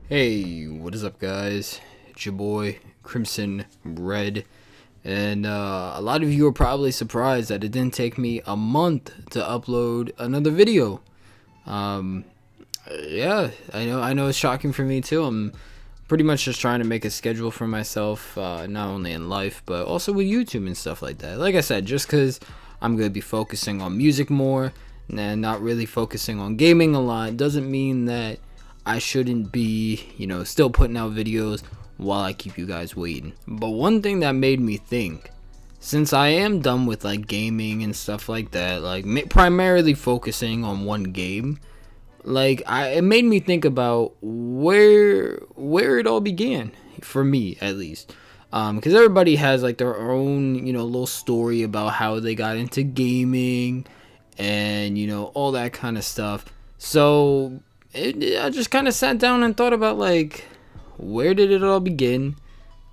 Hey, what is up, guys? It's your boy Crimson Red, and a lot of you are probably surprised that it didn't take me a month to upload another video. Um, yeah, I know it's shocking for me too. I'm pretty much just trying to make a schedule for myself, not only in life but also with YouTube and stuff like that. Like I said, just because I'm gonna be focusing on music more and not really focusing on gaming a lot doesn't mean that I shouldn't be, still putting out videos while I keep you guys waiting. But one thing that made me think, since I am done with like gaming and stuff like that, like primarily focusing on one game, it made me think about where it all began, for me at least. Because everybody has like their own, little story about how they got into gaming and all that kind of stuff. So I just kind of sat down and thought about like, where did it all begin?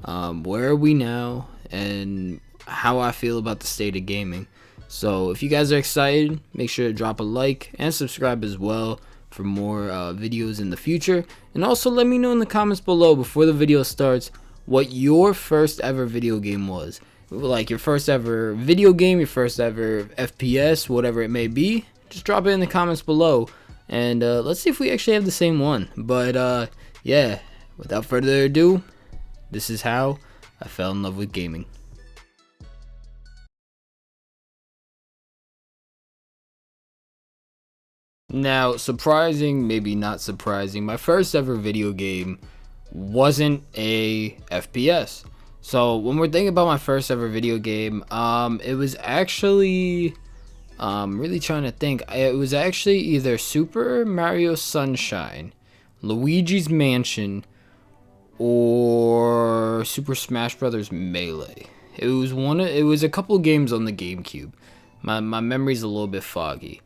Where are we now? And how I feel about the state of gaming. So if you guys are excited, make sure to drop a like and subscribe as well for more videos in the future. And also let me know in the comments below before the video starts what your first ever video game was. Like your first ever video game, your first ever FPS, whatever it may be. Just drop it in the comments below. And let's see if we actually have the same one. But yeah, without further ado, this is how I fell in love with gaming. Now, surprising, maybe not surprising, my first ever video game wasn't a FPS. So when we're thinking about my first ever video game, it was actually really trying to think. It was actually either Super Mario Sunshine, Luigi's Mansion, or Super Smash Brothers Melee. It was a couple games on the GameCube. My memory's a little bit foggy.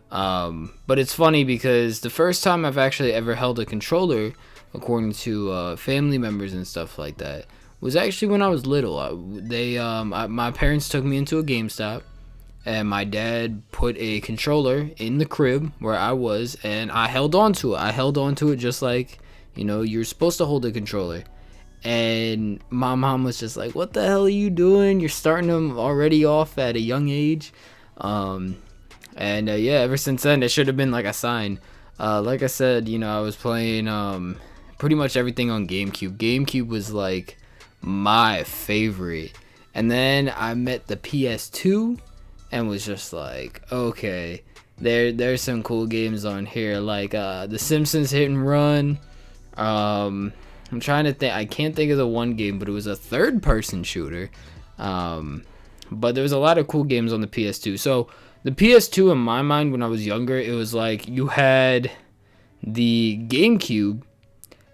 But it's funny because the first time I've actually ever held a controller, according to family members and stuff like that, was actually when I was little. My parents took me into a GameStop, and my dad put a controller in the crib where I was, and I held on to it. I held on to it just like, you're supposed to hold a controller. And my mom was just like, "What the hell are you doing? You're starting them already off at a young age." Yeah, ever since then, it should have been like a sign. Like I said, I was playing pretty much everything on GameCube. GameCube was like my favorite. And then I met the PS2 and was just like, okay, there's some cool games on here, like The Simpsons Hit and Run. I'm trying to think. I can't think of the one game, but it was a third-person shooter. But there was a lot of cool games on the PS2. So the PS2, in my mind, when I was younger, it was like you had the GameCube,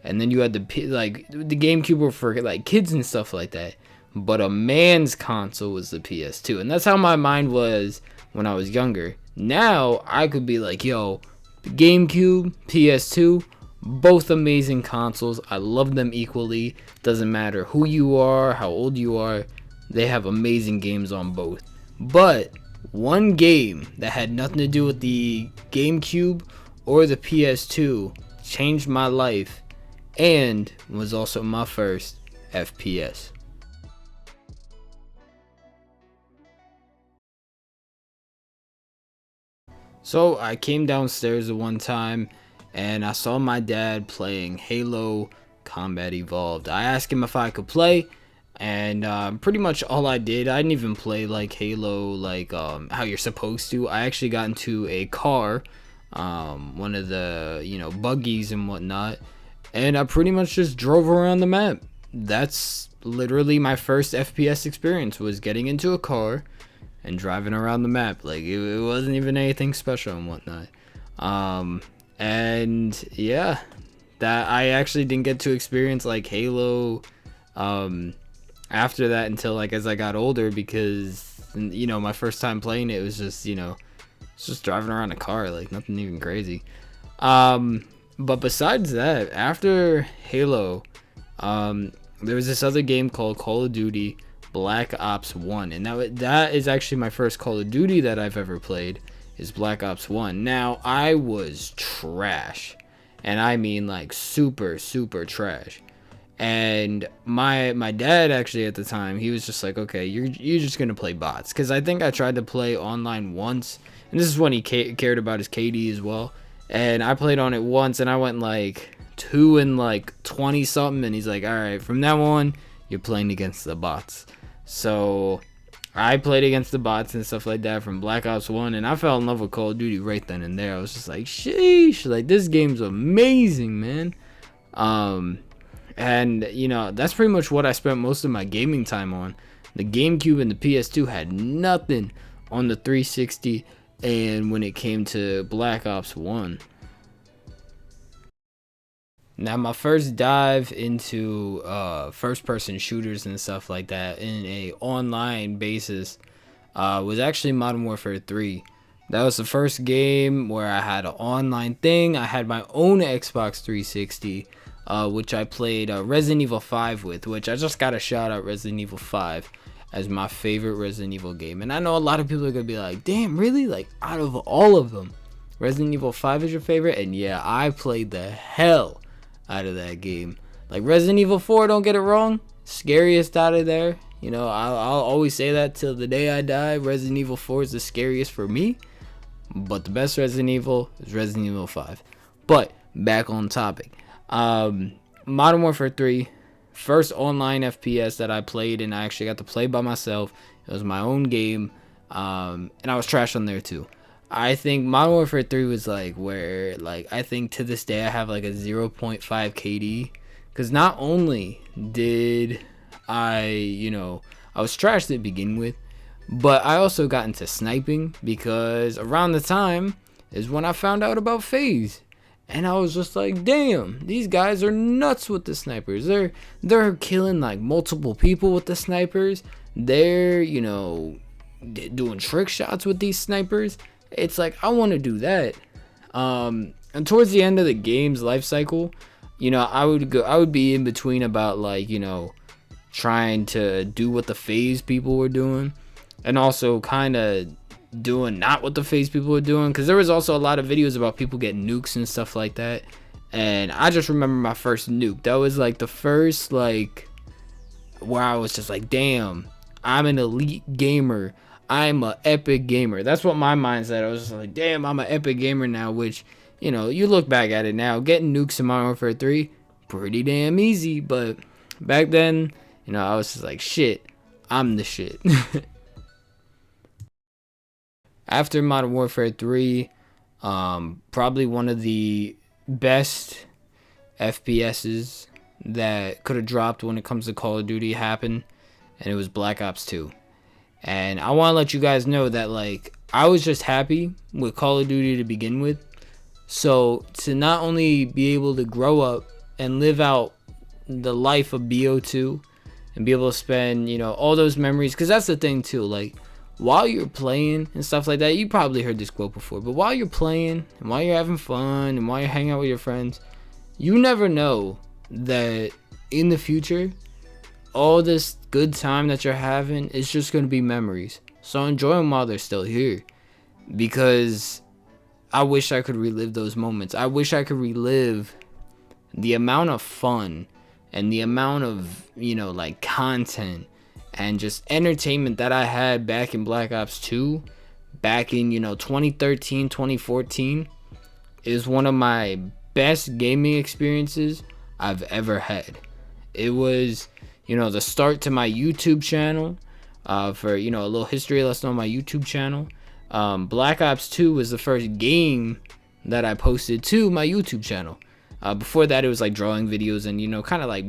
and then you had the GameCube were for like kids and stuff like that. But a man's console was the PS2, and that's how my mind was when I was younger. Now I could be like, yo, GameCube, PS2, both amazing consoles. I love them equally. Doesn't matter who you are, how old you are. They have amazing games on both. But one game that had nothing to do with the GameCube or the PS2 changed my life and was also my first FPS. So I came downstairs at one time and I saw my dad playing Halo Combat Evolved. I asked him if I could play, and pretty much all I did, I didn't even play like Halo like how you're supposed to. I actually got into a car, one of the buggies and whatnot, and I pretty much just drove around the map. That's literally my first FPS experience, was getting into a car and driving around the map. Like it wasn't even anything special and whatnot. And yeah, that I actually didn't get to experience like Halo after that until like as I got older, because my first time playing it was just it's just driving around a car, like nothing even crazy. But besides that, after Halo, there was this other game called Call of Duty Black Ops 1, and that is actually my first Call of Duty that I've ever played, is Black Ops 1. Now, I was trash, and I mean like super trash. And my dad actually at the time, he was just like, okay, you're just gonna play bots, because I think I tried to play online once, and this is when he cared about his KD as well, and I played on it once and I went like 2 and like 20 something, and he's like, all right, from now on you're playing against the bots. So I played against the bots and stuff like that from Black Ops 1, and I fell in love with Call of Duty right then and there. I was just like, sheesh, like this game's amazing, man. And you know, that's pretty much what I spent most of my gaming time on. The GameCube and the PS2 had nothing on the 360, and when it came to Black Ops 1. Now, my first dive into first person shooters and stuff like that in a online basis was actually Modern Warfare 3. That was the first game where I had an online thing. I had my own Xbox 360, which I played Resident Evil 5 with, which I just got to shout out Resident Evil 5 as my favorite Resident Evil game. And I know a lot of people are going to be like, damn, really? Like, out of all of them, Resident Evil 5 is your favorite? And yeah, I played the hell out of that game. Like, Resident Evil 4, don't get it wrong, scariest out of there. You know, I'll always say that till the day I die. Resident Evil 4 is the scariest for me. But the best Resident Evil is Resident Evil 5. But, back on topic. Modern Warfare 3, first online FPS that I played, and I actually got to play by myself. It was my own game, and I was trash on there too. I think Modern Warfare 3 was like where, like, I think to this day I have like a 0.5 KD, because not only did I, you know, I was trash to begin with, but I also got into sniping, because around the time is when I found out about FaZe. And I was just like, damn, these guys are nuts with the snipers. They're killing like multiple people with the snipers. They're, you know, doing trick shots with these snipers. It's like, I want to do that. And towards the end of the game's life cycle, you know, I would be in between about like, you know, trying to do what the FaZe people were doing, and also kind of doing not what the FaZe people were doing, because there was also a lot of videos about people getting nukes and stuff like that. And I just remember my first nuke. That was like the first, like, where I was just like, damn, I'm an elite gamer, I'm a epic gamer. That's what my mind said. I was just like, damn, I'm an epic gamer now. Which, you know, you look back at it now, getting nukes in Modern Warfare 3, pretty damn easy. But back then, you know, I was just like, shit, I'm the shit. After Modern Warfare 3, probably one of the best FPSs that could have dropped when it comes to Call of Duty happened, and it was Black Ops 2. And I want to let you guys know that, like, I was just happy with Call of Duty to begin with. So to not only be able to grow up and live out the life of BO2 and be able to spend, you know, all those memories, because that's the thing too, like, while you're playing and stuff like that, you probably heard this quote before, but while you're playing and while you're having fun and while you're hanging out with your friends, you never know that in the future, all this good time that you're having is just going to be memories. So enjoy them while they're still here, because I wish I could relive those moments. I wish I could relive the amount of fun and the amount of, you know, like, content and just entertainment that I had back in Black Ops 2, back in, you know, 2013, 2014, is one of my best gaming experiences I've ever had. It was, you know, the start to my YouTube channel. For, you know, a little history lesson on my YouTube channel. Black Ops 2 was the first game that I posted to my YouTube channel. Before that, it was like drawing videos and, you know, kind of like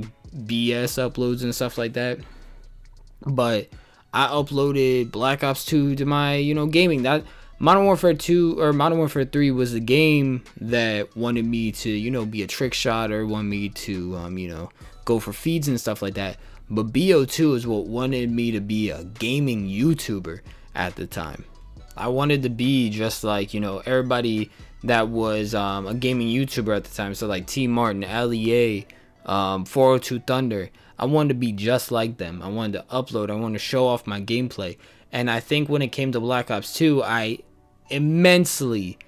BS uploads and stuff like that. But I uploaded Black Ops 2 to my, you know, gaming. That Modern Warfare 2 or Modern Warfare 3 was the game that wanted me to, you know, be a trick shot, or wanted me to, you know, go for feeds and stuff like that. But BO2 is what wanted me to be a gaming YouTuber at the time. I wanted to be just like, you know, everybody that was a gaming YouTuber at the time. So like T Martin, LEA, 402 Thunder. I wanted to be just like them. I wanted to upload. I wanted to show off my gameplay. And I think when it came to Black Ops 2, I immensely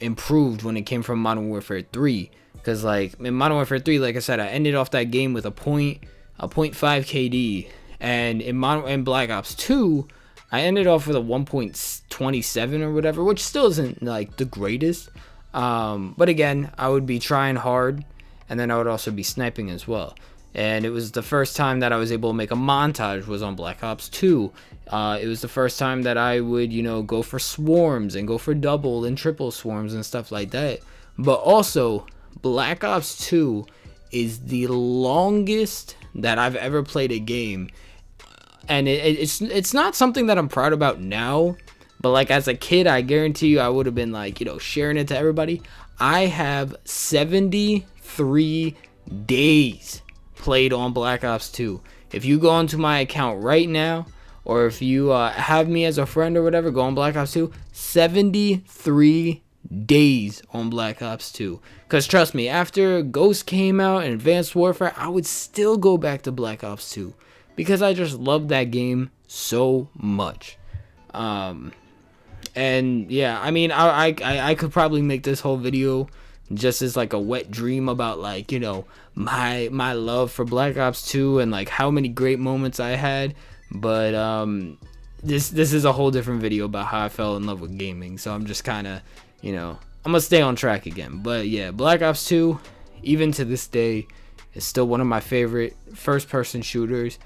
improved when it came from Modern Warfare 3. Because like in Modern Warfare 3, like I said, I ended off that game with a .5 KD, and in Black Ops 2, I ended off with a 1.27 or whatever, which still isn't like the greatest. But again, I would be trying hard, and then I would also be sniping as well. And it was the first time that I was able to make a montage was on Black Ops 2. It was the first time that I would, go for swarms and go for double and triple swarms and stuff like that. But also, Black Ops 2 is the longest that I've ever played a game. And it's not something that I'm proud about now. But like as a kid, I guarantee you I would have been like, sharing it to everybody. I have 73 days played on Black Ops 2. If you go onto my account right now, or if you have me as a friend or whatever, go on Black Ops 2. 73 days on Black Ops 2. Because trust me, after Ghost came out and Advanced Warfare, I would still go back to Black Ops 2. Because I just love that game so much. And yeah, I mean, I could probably make this whole video just as like a wet dream about like, my love for Black Ops 2 and like how many great moments I had. But this is a whole different video about how I fell in love with gaming. So I'm just kind of, I'm gonna stay on track again. But yeah, Black Ops 2, even to this day, is still one of my favorite first-person shooters.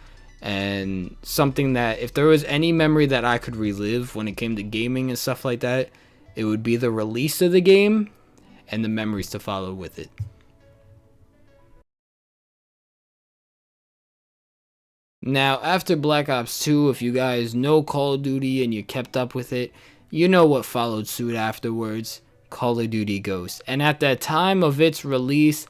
And something that if there was any memory that I could relive when it came to gaming and stuff like that, it would be the release of the game and the memories to follow with it. Now, after Black Ops 2, if you guys know Call of Duty and you kept up with it, you know what followed suit afterwards: Call of Duty Ghosts. And at the time of its release,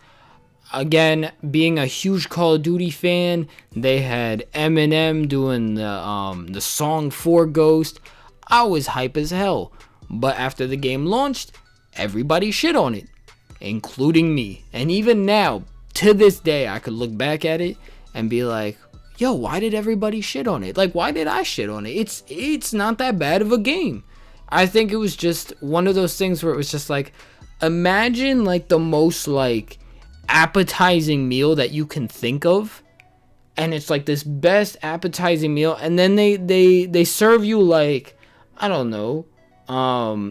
again, being a huge Call of Duty fan, they had Eminem doing the song for Ghost. I was hype as hell. But after the game launched, everybody shit on it, including me. And even now, to this day, I could look back at it and be like, yo, why did everybody shit on it? Like, why did I shit on it? It's not that bad of a game. I think it was just one of those things where it was just like, imagine like the most like appetizing meal that you can think of, and it's like this best appetizing meal, and then they serve you like, I don't know,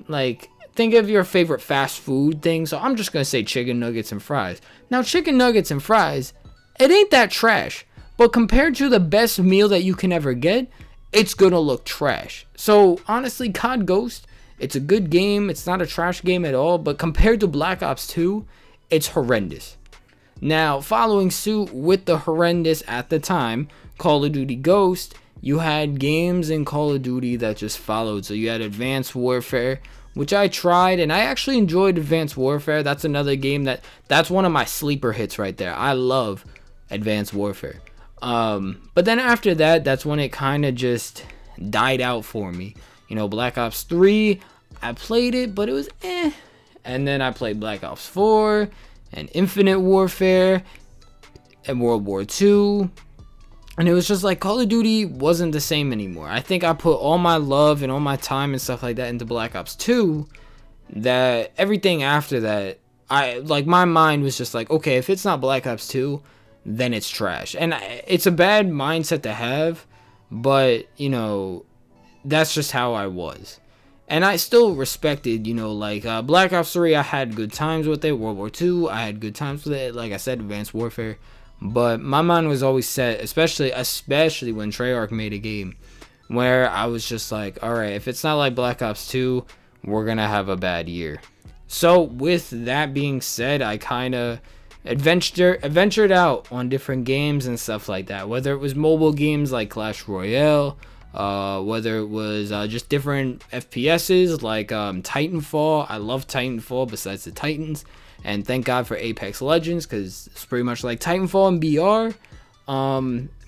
like think of your favorite fast food thing. So I'm just gonna say chicken nuggets and fries. Now chicken nuggets and fries, it ain't that trash, but compared to the best meal that you can ever get, it's gonna look trash. So honestly, COD Ghost, it's a good game, it's not a trash game at all, but compared to Black Ops 2, it's horrendous. Now, following suit with the horrendous at the time, Call of Duty Ghost, you had games in Call of Duty that just followed. So you had Advanced Warfare, which I tried, and I actually enjoyed Advanced Warfare. That's another game that's one of my sleeper hits right there. I love Advanced Warfare. But then after that, that's when it kind of just died out for me. Black Ops 3, I played it, but it was eh. And then I played Black Ops 4, and Infinite Warfare, and World War II, and it was just like Call of Duty wasn't the same anymore. I think I put all my love and all my time and stuff like that into Black Ops 2, that everything after that, my mind was just like, okay, if it's not Black Ops 2, then it's trash. And it's a bad mindset to have, but, that's just how I was. And I still respected, Black Ops 3, I had good times with it. World War 2, I had good times with it. Like I said, Advanced Warfare. But my mind was always set, especially when Treyarch made a game, where I was just like, alright, if it's not like Black Ops 2, we're going to have a bad year. So with that being said, I kind of ventured out on different games and stuff like that. Whether it was mobile games like Clash Royale, whether it was just different FPSs like Titanfall. I love Titanfall besides the Titans, and thank God for Apex Legends, because it's pretty much like Titanfall and BR.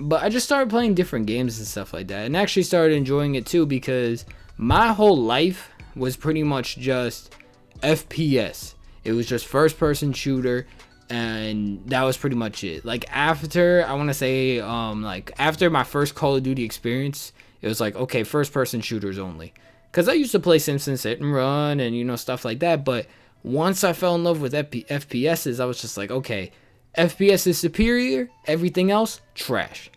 But I just started playing different games and stuff like that, and actually started enjoying it too, because my whole life was pretty much just FPS. It was just first person shooter, and that was pretty much it. Like after, I want to say after my first Call of Duty experience, it was like, okay, first person shooters only. because I used to play Simpsons Hit and Run and, you know, stuff like that. But once I fell in love with FPSs, I was just like, okay, FPS is superior, everything else, trash.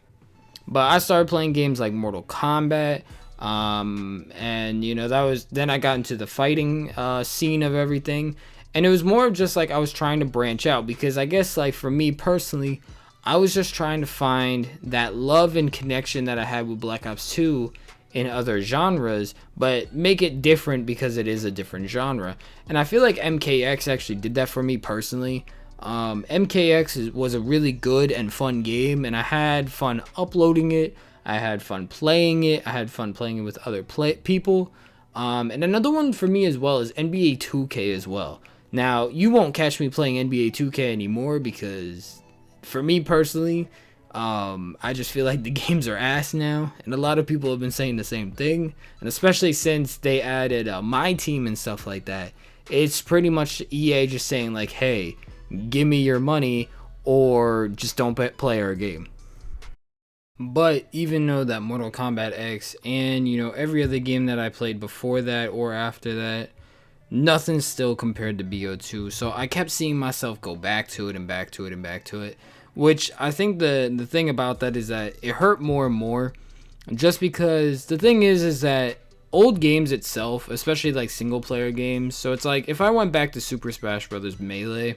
But I started playing games like Mortal Kombat, and, you know, then I got into the fighting scene of everything. And it was more of just like I was trying to branch out, because I guess, like, for me personally, I was just trying to find that love and connection that I had with Black Ops 2 in other genres, but make it different because it is a different genre. And I feel like MKX actually did that for me personally. MKX was a really good and fun game, and I had fun uploading it. I had fun playing it. I had fun playing it with other people. And another one for me as well is NBA 2K as well. Now, you won't catch me playing NBA 2K anymore because, for me personally, I just feel like the games are ass now, and a lot of people have been saying the same thing. And especially since they added my team and stuff like that, it's pretty much EA just saying like, hey, give me your money or just don't play our game. But even though that Mortal Kombat X and, you know, every other game that I played before that or after that, nothing still compared to BO2. So I kept seeing myself go back to it and back to it and back to it, which I think the thing about that is that it hurt more and more, just because the thing is that old games itself, especially like single player games, so it's like if I went back to Super Smash Bros. Melee,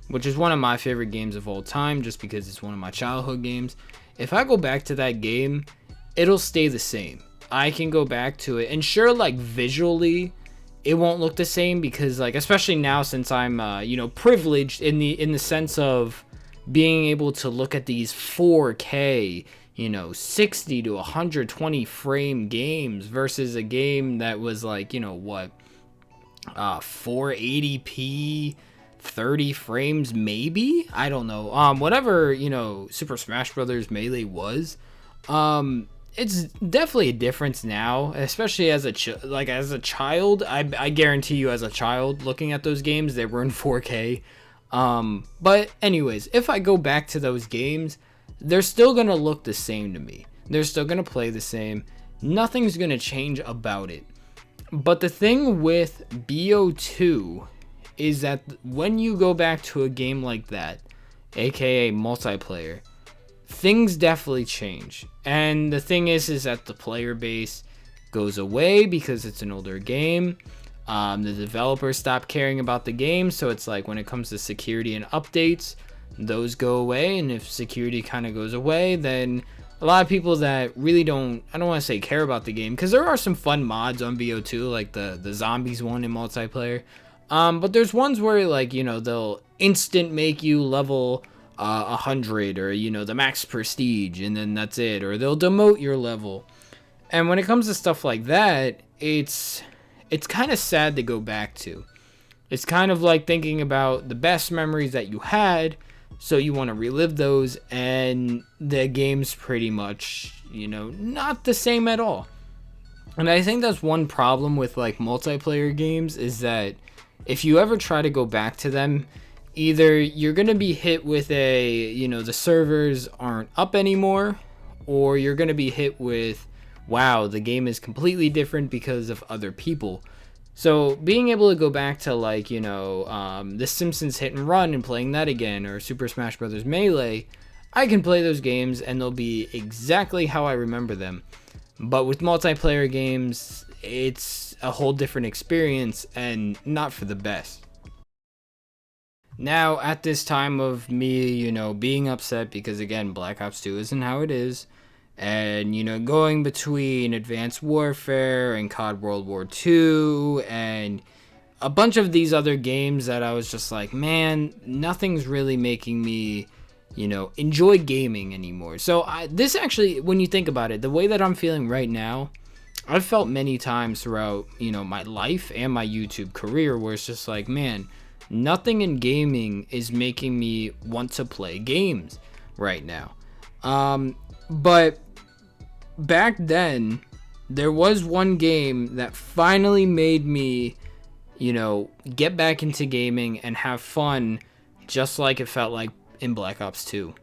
which is one of my favorite games of all time just because it's one of my childhood games, if I go back to that game, it'll stay the same. I can go back to it, and sure, like visually it won't look the same, because like, especially now since I'm you know, privileged in the sense of being able to look at these 4K, you know, 60 to 120 frame games versus a game that was like, you know, what, 480p 30 frames maybe, I don't know, whatever, you know, Super Smash Brothers Melee was. It's definitely a difference now, especially as a child. I guarantee you, as a child looking at those games, they were in 4K. But anyways, if I go back to those games, they're still gonna look the same to me. They're still gonna play the same. Nothing's gonna change about it. But the thing with BO2 is that when you go back to a game like that, aka multiplayer, things definitely change. And the thing is that the player base goes away because it's an older game. The developers stop caring about the game, so it's like when it comes to security and updates, those go away. And if security kind of goes away, then a lot of people that really don't, I don't want to say care about the game, because there are some fun mods on BO2, like the zombies one in multiplayer. But there's ones where, like, you know, they'll instant make you level 100, or, you know, the max prestige, and then that's it, or they'll demote your level. And when it comes to stuff like that, it's kind of sad to go back to. It's kind of like thinking about the best memories that you had, so you want to relive those, and the game's pretty much, you know, not the same at all. And I think that's one problem with like multiplayer games, is that if you ever try to go back to them, either you're going to be hit with a, you know, the servers aren't up anymore, or you're going to be hit with, wow, the game is completely different because of other people. So being able to go back to, like, you know, The Simpsons Hit and Run and playing that again, or Super Smash Bros. Melee, I can play those games and they'll be exactly how I remember them. But with multiplayer games, it's a whole different experience, and not for the best. Now, at this time of me, you know, being upset because, again, Black Ops 2 isn't how it is, and, you know, going between Advanced Warfare and COD World War II and a bunch of these other games that I was just like, man, nothing's really making me, you know, enjoy gaming anymore. So this actually, when you think about it, the way that I'm feeling right now, I've felt many times throughout, you know, my life and my YouTube career, where it's just like, man, nothing in gaming is making me want to play games right now. But back then, there was one game that finally made me, you know, get back into gaming and have fun, just like it felt like in Black Ops 2.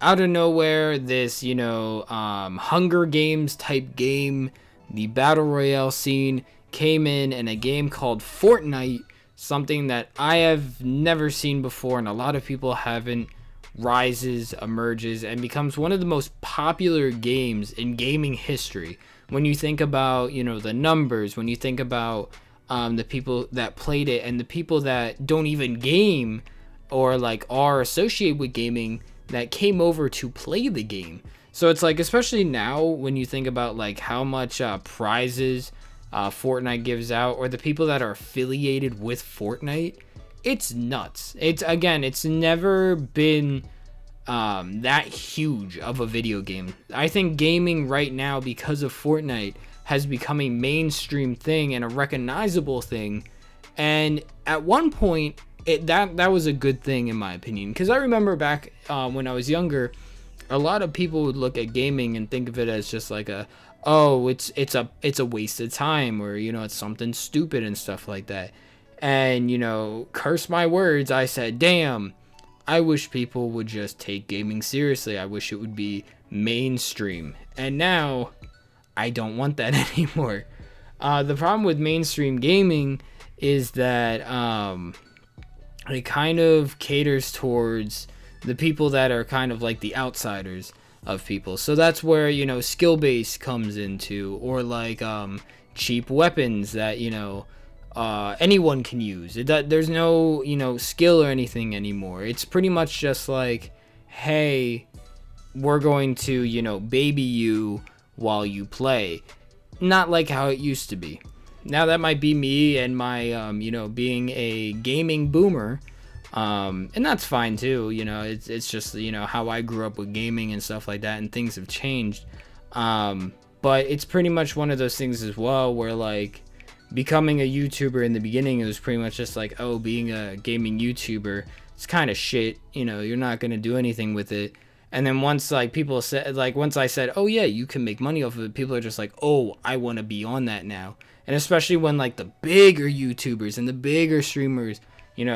out of nowhere, this, Hunger Games type game, the battle royale scene came in a game called Fortnite, something that I have never seen before and a lot of people haven't, rises, emerges, and becomes one of the most popular games in gaming history. When you think about, the numbers, when you think about the people that played it and the people that don't even game or like are associated with gaming that came over to play the game. So it's like, especially now when you think about like how much prizes Fortnite gives out, or the people that are affiliated with Fortnite, it's nuts. It's never been that huge of a video game. I think gaming right now, because of Fortnite, has become a mainstream thing and a recognizable thing. And at one point, that was a good thing in my opinion, because I remember back when I was younger, a lot of people would look at gaming and think of it as just like it's a waste of time, or it's something stupid and stuff like that. And curse my words, I said, damn, I wish people would just take gaming seriously. I wish it would be mainstream. And now I don't want that anymore. The problem with mainstream gaming is that it kind of caters towards the people that are kind of like the outsiders of people. So that's where, skill base comes into, or like cheap weapons that, anyone can use. There's no, skill or anything anymore. It's pretty much just like, hey, we're going to, baby you while you play. Not like how it used to be. Now that might be me and my, being a gaming boomer. And that's fine too, it's just, how I grew up with gaming and stuff like that, and things have changed. But it's pretty much one of those things as well, where like becoming a YouTuber in the beginning, it was pretty much just like, oh, being a gaming YouTuber, it's kind of shit, you're not going to do anything with it. And then once once I said, oh yeah, you can make money off of it, people are just like, oh, I want to be on that now. And especially when like the bigger YouTubers and the bigger streamers,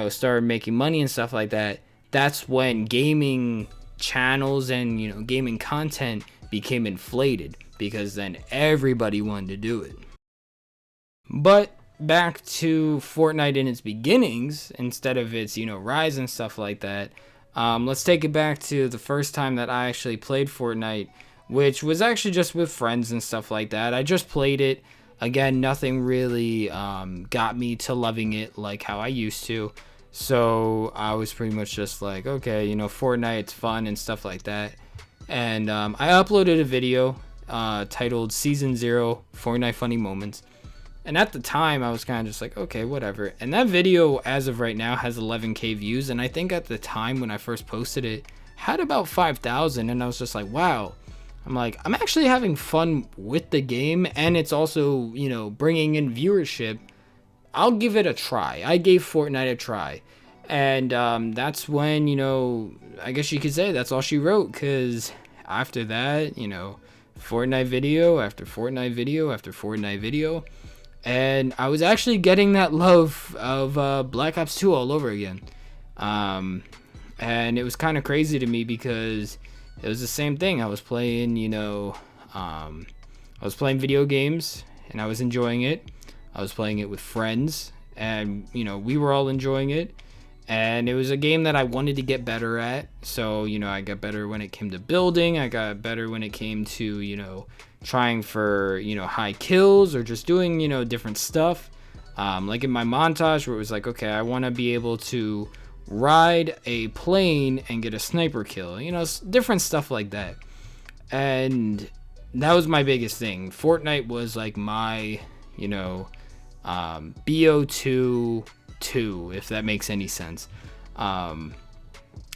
started making money and stuff like that, that's when gaming channels and, gaming content became inflated, because then everybody wanted to do it. But back to Fortnite in its beginnings, instead of its, rise and stuff like that, let's take it back to the first time that I actually played Fortnite, which was actually just with friends and stuff like that. I just played it. Again, nothing really got me to loving it like how I used to. So I was pretty much just like, okay, Fortnite, it's fun and stuff like that. And I uploaded a video titled Season 0 Fortnite Funny Moments. And at the time, I was kind of just like, okay, whatever. And that video, as of right now, has 11K views. And I think at the time when I first posted it, had about 5,000. And I was just like, wow. I'm like, I'm actually having fun with the game. And it's also, bringing in viewership. I'll give it a try. I gave Fortnite a try. And that's when, I guess you could say that's all she wrote. Because after that, Fortnite video after Fortnite video after Fortnite video. And I was actually getting that love of Black Ops 2 all over again. And it was kind of crazy to me, because it was the same thing. I was playing, I was playing video games and I was enjoying it. I was playing it with friends, and, we were all enjoying it. And it was a game that I wanted to get better at. So, I got better when it came to building. I got better when it came to, trying for, high kills, or just doing, different stuff. Like in my montage, where it was like, okay, I want to be able to ride a plane and get a sniper kill. Different stuff like that. And that was my biggest thing. Fortnite was like my, BO2 2, if that makes any sense. And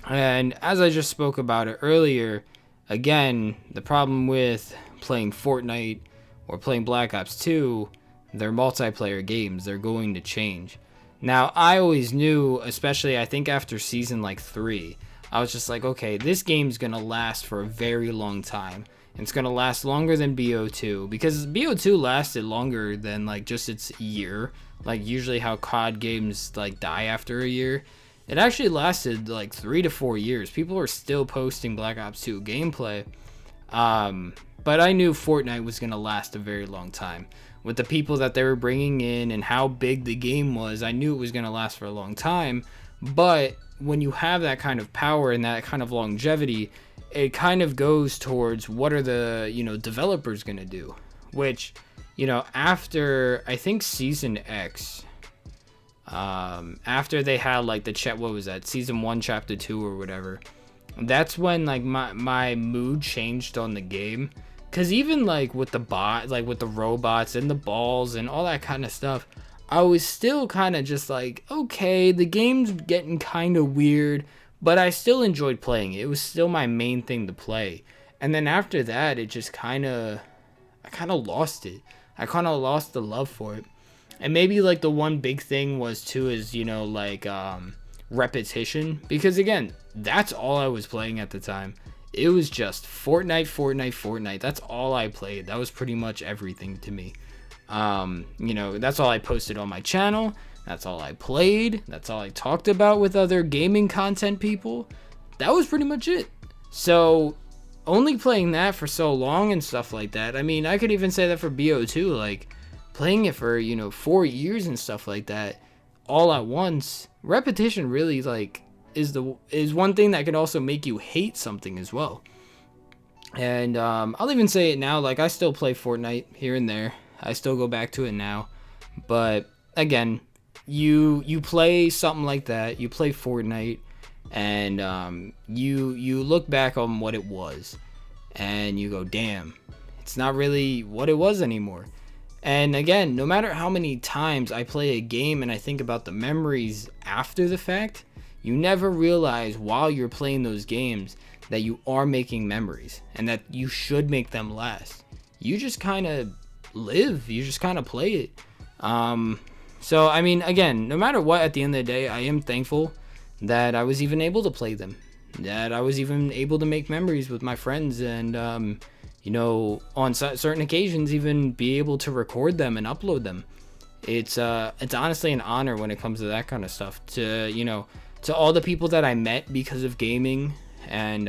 as I just spoke about it earlier, again, the problem with playing Fortnite or playing Black Ops 2, they're multiplayer games. They're going to change. Now, I always knew, especially I think after season like 3, I was just like, okay, this game's gonna last for a very long time. It's gonna last longer than BO2, because BO2 lasted longer than like just its year. Like usually how COD games like die after a year It actually lasted like 3 to 4 years. People were still posting Black Ops 2 gameplay. But I knew Fortnite was going to last a very long time. With the people that they were bringing in and how big the game was, I knew it was going to last for a long time. But when you have that kind of power and that kind of longevity, it kind of goes towards what are the, developers going to do? Which, after, I think, Season X, after they had, like, what was that, Season 1, Chapter 2 or whatever, that's when, like, my mood changed on the game. Because even, like, with the with the robots and the balls and all that kind of stuff, I was still kind of just like, okay, the game's getting kind of weird, but I still enjoyed playing it. It was still my main thing to play. And then after that, it just I kind of lost it. I kind of lost the love for it. And maybe, like, the one big thing was, too, is, repetition. Because, again, that's all I was playing at the time. It was just Fortnite. That's all I played. That was pretty much everything to me. That's all I posted on my channel. That's all I played. That's all I talked about with other gaming content people. That was pretty much it. So, only playing that for so long and stuff like that. I mean, I could even say that for BO2. Like, playing it for, 4 years and stuff like that, all at once. Repetition really, like, is one thing that can also make you hate something as well. And I'll even say it now, like, I still play Fortnite here and there. I still go back to it now. But again, you play something like that, you play Fortnite, and you look back on what it was and you go, damn, it's not really what it was anymore. And again, no matter how many times I play a game and I think about the memories after the fact, you never realize while you're playing those games that you are making memories and that you should make them last. You just kind of live, you just kind of play it. So, I mean, again, no matter what, at the end of the day, I am thankful that I was even able to play them, that I was even able to make memories with my friends, and, on certain occasions, even be able to record them and upload them. It's honestly an honor when it comes to that kind of stuff, to all the people that I met because of gaming, and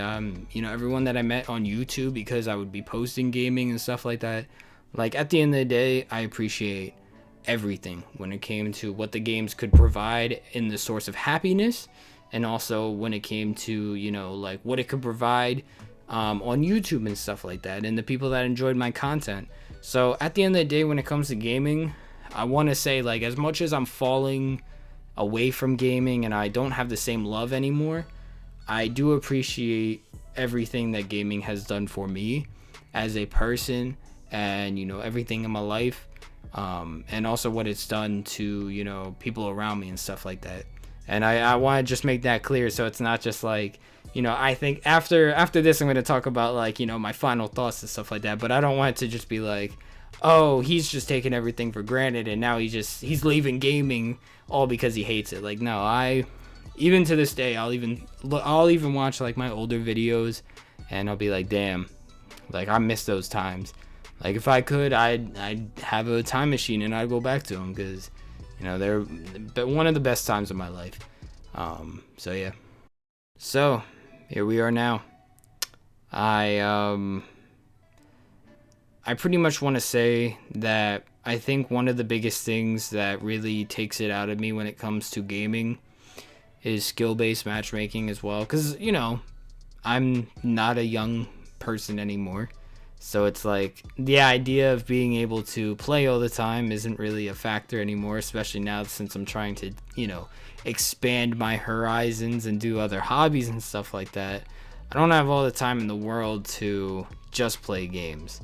everyone that I met on YouTube because I would be posting gaming and stuff like that. Like, at the end of the day, I appreciate everything when it came to what the games could provide in the source of happiness, and also when it came to like what it could provide on YouTube and stuff like that, and the people that enjoyed my content. So at the end of the day, when it comes to gaming, I want to say, like, as much as I'm falling away from gaming and I don't have the same love anymore, I do appreciate everything that gaming has done for me as a person, and everything in my life, and also what it's done to people around me and stuff like that. And I want to just make that clear, so it's not just like I think after this I'm going to talk about, like, my final thoughts and stuff like that, but I don't want it to just be like, oh, he's just taking everything for granted and now he's leaving gaming all because he hates it. Like, no, even to this day, I'll even watch, like, my older videos and I'll be like, damn, like, I miss those times. Like, if I could, I'd have a time machine and I'd go back to them, because they're one of the best times of my life. So yeah. So here we are now. I pretty much want to say that I think one of the biggest things that really takes it out of me when it comes to gaming is skill-based matchmaking as well. Because, I'm not a young person anymore. So it's like the idea of being able to play all the time isn't really a factor anymore, especially now since I'm trying to, expand my horizons and do other hobbies and stuff like that. I don't have all the time in the world to just play games.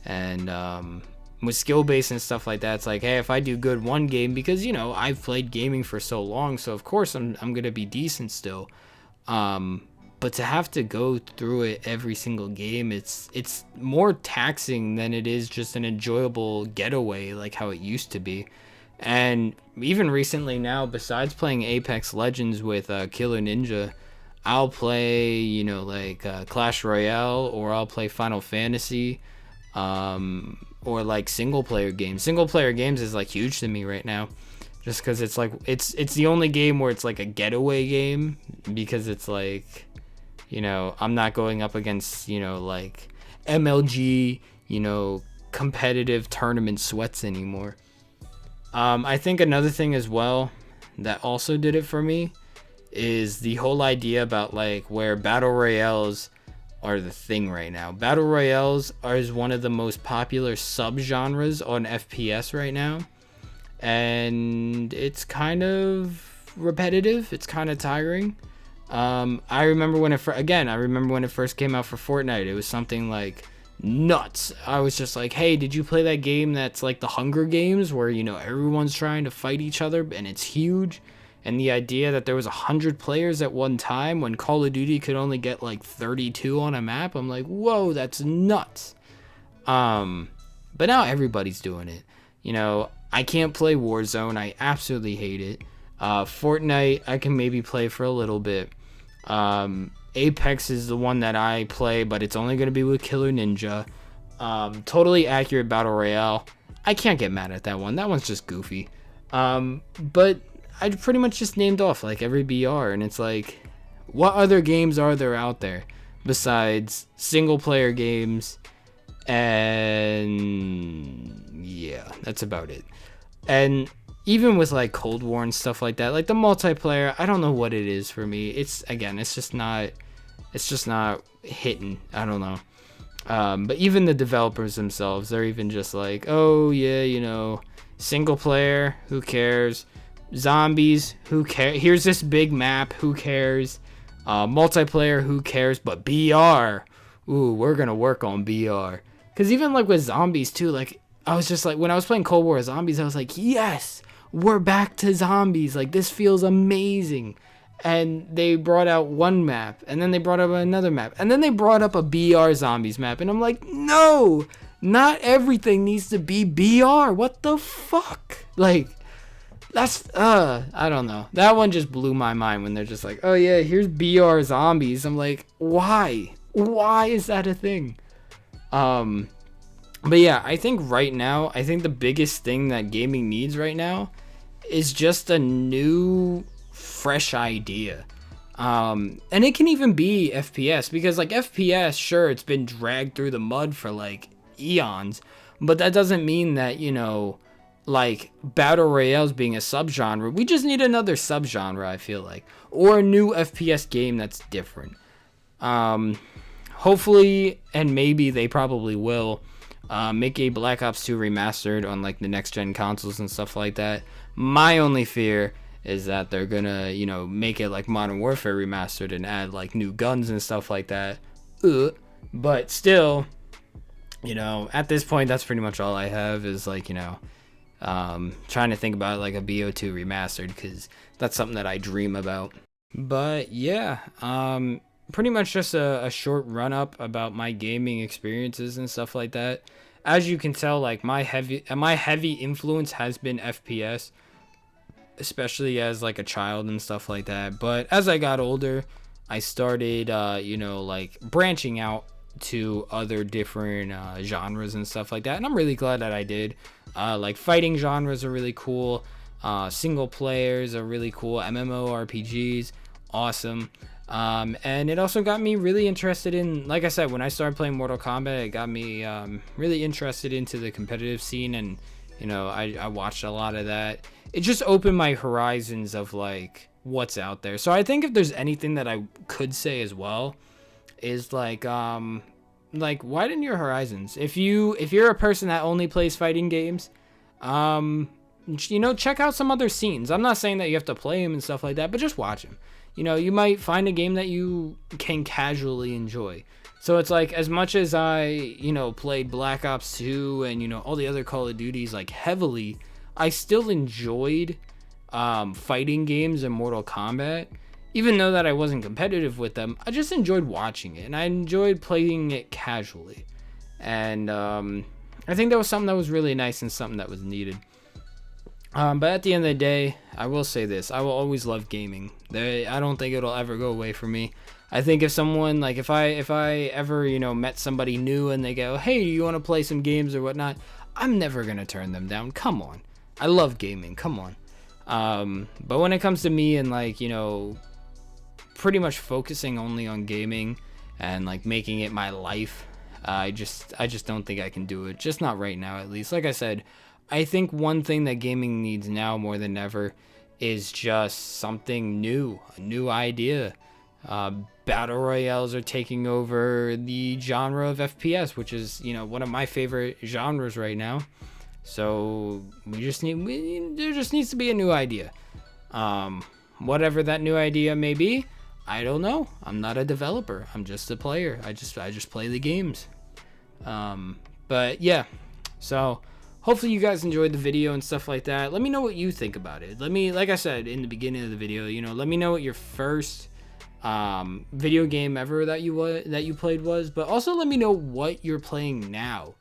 And with skill-based and stuff like that, it's like, hey, if I do good one game, because, I've played gaming for so long, so of course I'm going to be decent still. But to have to go through it every single game, it's more taxing than it is just an enjoyable getaway like how it used to be. And even recently now, besides playing Apex Legends with Killer Ninja, I'll play, Clash Royale, or I'll play Final Fantasy, or like single player games. Single player games is like huge to me right now. just because it's like it's the only game where it's like a getaway game, because it's like, you know, I'm not going up against, you know, like MLG, you know, competitive tournament sweats anymore. I think another thing as well that also did it for me is the whole idea about like where battle royales are the thing right now. Battle royales is one of the most popular subgenres on FPS right now, and it's kind of repetitive. It's kind of tiring. I remember when it first came out for Fortnite. It was something like nuts. I was just like, hey, did you play that game that's like the Hunger Games, where, you know, everyone's trying to fight each other and it's huge? And the idea that there was 100 players at one time when Call of Duty could only get like 32 on a map, I'm like, whoa, that's nuts. But now everybody's doing it. You know, I can't play Warzone. I absolutely hate it. Fortnite, I can maybe play for a little bit. Apex is the one that I play, but it's only going to be with Killer Ninja. Totally Accurate Battle Royale. I can't get mad at that one. That one's just goofy. But I pretty much just named off like every BR, and it's like, what other games are there out there besides single player games? And yeah, that's about it. And even with like Cold War and stuff like that, like the multiplayer, I don't know what it is for me. It's just not hitting. I don't know. But even the developers themselves, they're even just like, oh yeah, you know, single player, who cares? Zombies, who cares? Here's this big map, who cares? Multiplayer, who cares? But BR, ooh, we're gonna work on BR. Cause even like with zombies too, like I was just like, when I was playing Cold War Zombies, I was like, yes, we're back to zombies. Like, this feels amazing. And they brought out one map, and then they brought up another map, and then they brought up a BR Zombies map, and I'm like, no, not everything needs to be BR. What the fuck? Like, that's, I don't know. That one just blew my mind when they're just like, oh yeah, here's BR Zombies. I'm like, why? Why is that a thing? But yeah, I think right now, I think the biggest thing that gaming needs right now is just a new, fresh idea. And it can even be FPS, because like FPS, sure, it's been dragged through the mud for like eons, but that doesn't mean that, you know, like battle royales being a subgenre, we just need another subgenre, I feel like, or a new FPS game that's different. Hopefully, and maybe they probably will, make a Black Ops 2 remastered on like the next gen consoles and stuff like that. My only fear is that they're gonna, you know, make it like Modern Warfare remastered and add like new guns and stuff like that. But still, you know, at this point, that's pretty much all I have is like, you know, trying to think about like a BO2 remastered, because that's something that I dream about. But yeah, pretty much just a short run up about my gaming experiences and stuff like that. As you can tell, like my heavy influence has been FPS, especially as like a child and stuff like that. But as I got older, I started you know, like branching out to other different genres and stuff like that, and I'm really glad that I did. Like fighting genres are really cool, single players are really cool, MMORPGs, awesome. And it also got me really interested in, like I said, when I started playing Mortal Kombat, it got me really interested into the competitive scene, and you know, I watched a lot of that. It just opened my horizons of like what's out there. So I think if there's anything that I could say as well is like widen your horizons. If you're a person that only plays fighting games, you know, check out some other scenes. I'm not saying that you have to play them and stuff like that, but just watch them. You know, you might find a game that you can casually enjoy. So it's like, as much as I, you know, played Black Ops 2 and, you know, all the other Call of Duties like heavily, I still enjoyed fighting games and Mortal Kombat. Even though that I wasn't competitive with them, I just enjoyed watching it, and I enjoyed playing it casually. And I think that was something that was really nice and something that was needed. But at the end of the day, I will say this: I will always love gaming. I don't think it'll ever go away from me. I think if someone, like, if I ever, you know, met somebody new and they go, hey, you want to play some games or whatnot, I'm never gonna turn them down. Come on, I love gaming. Come on. But when it comes to me and like, you know, pretty much focusing only on gaming and like making it my life, I just don't think I can do it. Just not right now, at least. Like I said, I think one thing that gaming needs now more than ever is just something new, a new idea. Battle royales are taking over the genre of FPS, which is, you know, one of my favorite genres right now. So there just needs to be a new idea. Whatever that new idea may be, I don't know. I'm not a developer. I'm just a player. I just play the games. But yeah, so hopefully you guys enjoyed the video and stuff like that. Let me know what you think about it. Like I said in the beginning of the video, you know, let me know what your first video game ever that you played was, but also let me know what you're playing now.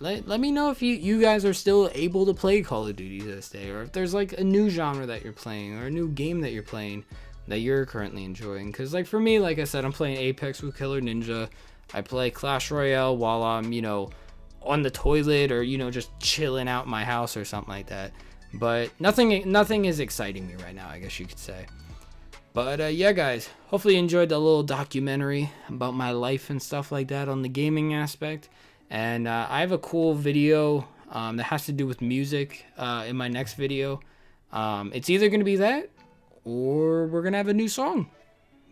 Let me know if you guys are still able to play Call of Duty to this day, or if there's like a new genre that you're playing or a new game that you're playing that you're currently enjoying. Because like for me, like I said, I'm playing Apex with Killer Ninja. I play Clash Royale while I'm, you know, on the toilet or, you know, just chilling out in my house or something like that. But nothing is exciting me right now, I guess you could say. But yeah, guys, hopefully you enjoyed the little documentary about my life and stuff like that on the gaming aspect. And I have a cool video that has to do with music in my next video. It's either going to be that or we're going to have a new song.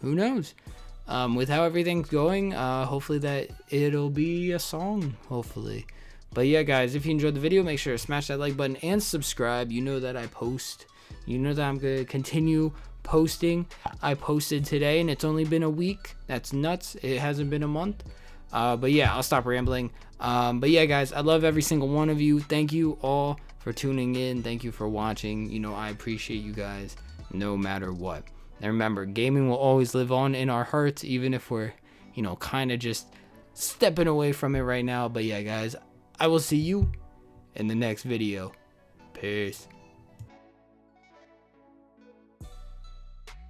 Who knows? With how everything's going, hopefully that it'll be a song, hopefully. But yeah, guys, if you enjoyed the video, make sure to smash that like button and subscribe. You know that I post. You know that I'm going to continue posting. I posted today and it's only been a week. That's nuts. It hasn't been a month. But yeah, I'll stop rambling. But yeah, guys, I love every single one of you. Thank you all for tuning in. Thank you for watching. You know, I appreciate you guys no matter what. And remember, gaming will always live on in our hearts, even if we're, you know, kind of just stepping away from it right now. But yeah, guys, I will see you in the next video. Peace.